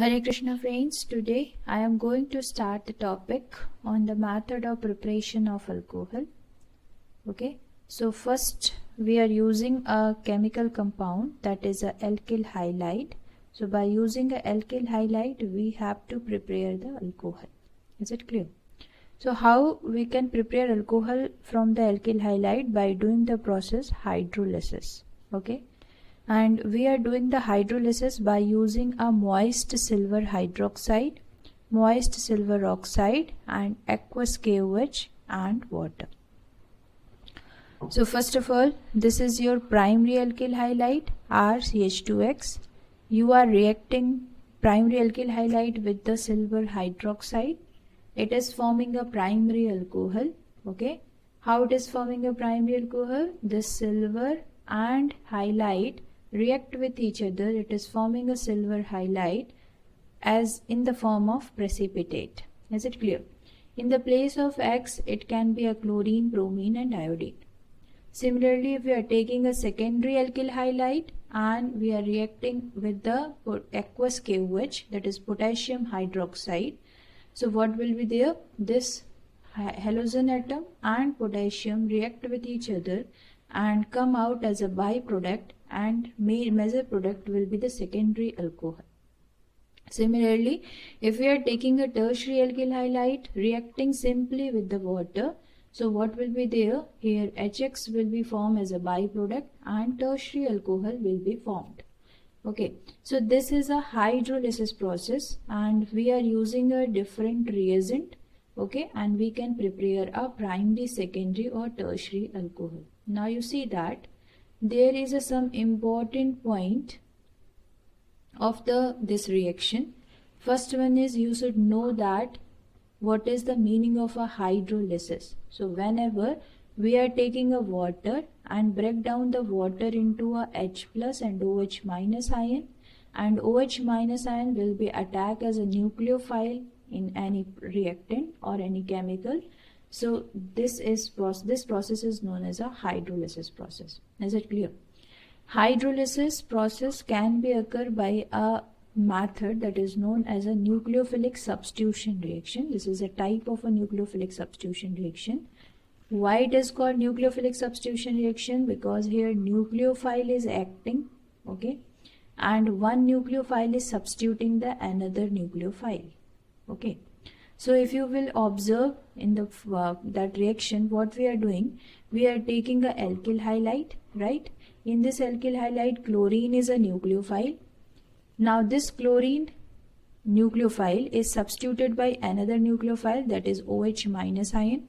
Hare Krishna friends, today I am going to start the topic on the method of preparation of alcohol. Okay, so first we are using a chemical compound, that is a alkyl halide. So by using a alkyl halide we have to prepare the alcohol. Is it clear? So how we can prepare alcohol from the alkyl halide? By doing the process hydrolysis. Okay, and we are doing the hydrolysis by using a moist silver hydroxide, moist silver oxide and aqueous KOH and water. So first of all, this is your primary alkyl halide RCH2X. You are reacting primary alkyl halide with the silver hydroxide. It is forming a primary alcohol. Okay, how it is forming a primary alcohol? This silver and halide react with each other. It is forming a silver halide as in the form of precipitate. Is it clear? In the place of X, it can be a chlorine, bromine and iodine. Similarly, if we are taking a secondary alkyl halide and we are reacting with the aqueous KOH, that is potassium hydroxide, so what will be there? This halogen atom and potassium react with each other and come out as a byproduct, and major product will be the secondary alcohol. Similarly, if we are taking a tertiary alkyl halide reacting simply with the water, so what will be there? Here HX will be formed as a byproduct and tertiary alcohol will be formed. Okay, so this is a hydrolysis process and we are using a different reagent. Okay, and we can prepare a primary, secondary or tertiary alcohol. Now you see that there is some important point of this reaction. First one is you should know that what is the meaning of a hydrolysis. So whenever we are taking a water and break down the water into a H plus and OH minus ion, and OH minus ion will be attacked as a nucleophile in any reactant or any chemical. So this process is known as a hydrolysis process. Is it clear? Hydrolysis process can be occurred by a method that is known as a nucleophilic substitution reaction. This is a type of a nucleophilic substitution reaction. Why it is called nucleophilic substitution reaction? Because here nucleophile is acting, okay, and one nucleophile is substituting the another nucleophile. Okay, so if you will observe in the that reaction, what we are doing, we are taking a alkyl halide, right? In this alkyl halide, chlorine is a nucleophile. Now this chlorine nucleophile is substituted by another nucleophile, that is OH minus ion.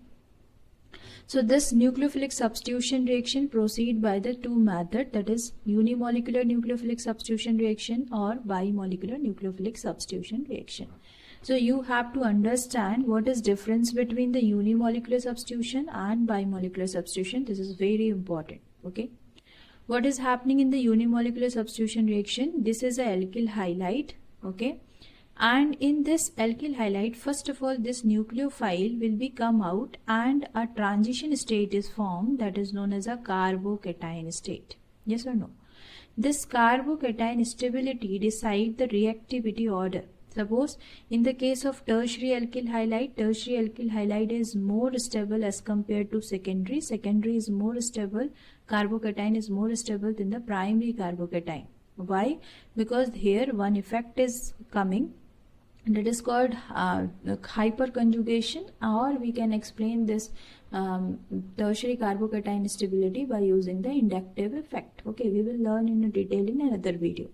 So this nucleophilic substitution reaction proceed by the two methods, that is unimolecular nucleophilic substitution reaction or bimolecular nucleophilic substitution reaction. So you have to understand what is difference between the unimolecular substitution and bimolecular substitution. This is very important. Okay, what is happening in the unimolecular substitution reaction? This is a alkyl halide. Okay, and in this alkyl halide, first of all, this nucleophile will be come out and a transition state is formed, that is known as a carbocation state. Yes or no? This carbocation stability decides the reactivity order. Suppose in the case of tertiary alkyl halide is more stable as compared to secondary. Secondary is more stable, carbocation is more stable than the primary carbocation. Why? Because here one effect is coming, and it is called hyperconjugation, or we can explain this tertiary carbocation stability by using the inductive effect. Okay, we will learn in detail in another video.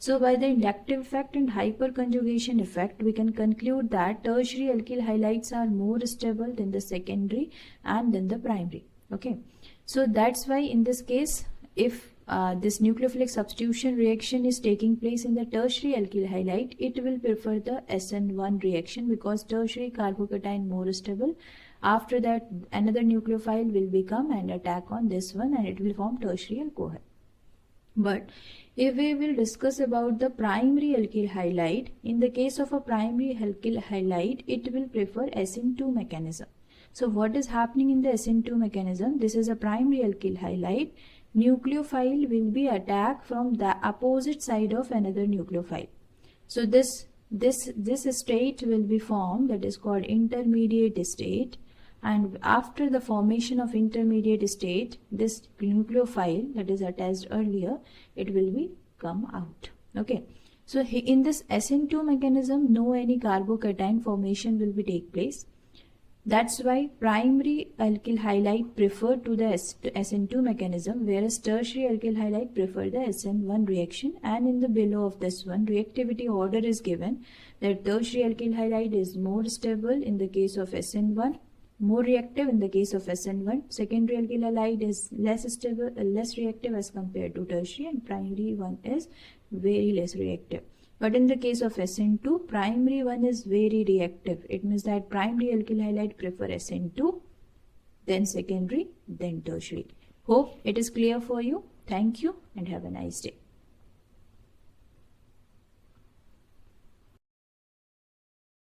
So by the inductive effect and hyperconjugation effect, we can conclude that tertiary alkyl halides are more stable than the secondary and then the primary. Okay, so that's why in this case, if this nucleophilic substitution reaction is taking place in the tertiary alkyl halide, it will prefer the SN1 reaction because tertiary carbocation more stable. After that, another nucleophile will become and attack on this one and it will form tertiary alcohol. But if we will discuss about the primary alkyl halide, in the case of a primary alkyl halide, it will prefer SN2 mechanism. So what is happening in the SN2 mechanism? This is a primary alkyl halide. Nucleophile will be attacked from the opposite side of another nucleophile. So this this state will be formed, that is called intermediate state, and after the formation of intermediate state, this nucleophile that is attached earlier, it will be come out. Okay, so in this SN2 mechanism, no any carbocation formation will be take place. That's why primary alkyl halide prefer to the SN2 mechanism, whereas tertiary alkyl halide prefer the SN1 reaction. And in the below of this one, reactivity order is given that tertiary alkyl halide is more stable in the case of SN1, more reactive in the case of SN1. Secondary alkyl halide is less stable, less reactive as compared to tertiary, and primary one is very less reactive. But in the case of SN2, primary one is very reactive. It means that primary alkyl halide prefer SN2, then secondary, then tertiary. Hope it is clear for you. Thank you and have a nice day.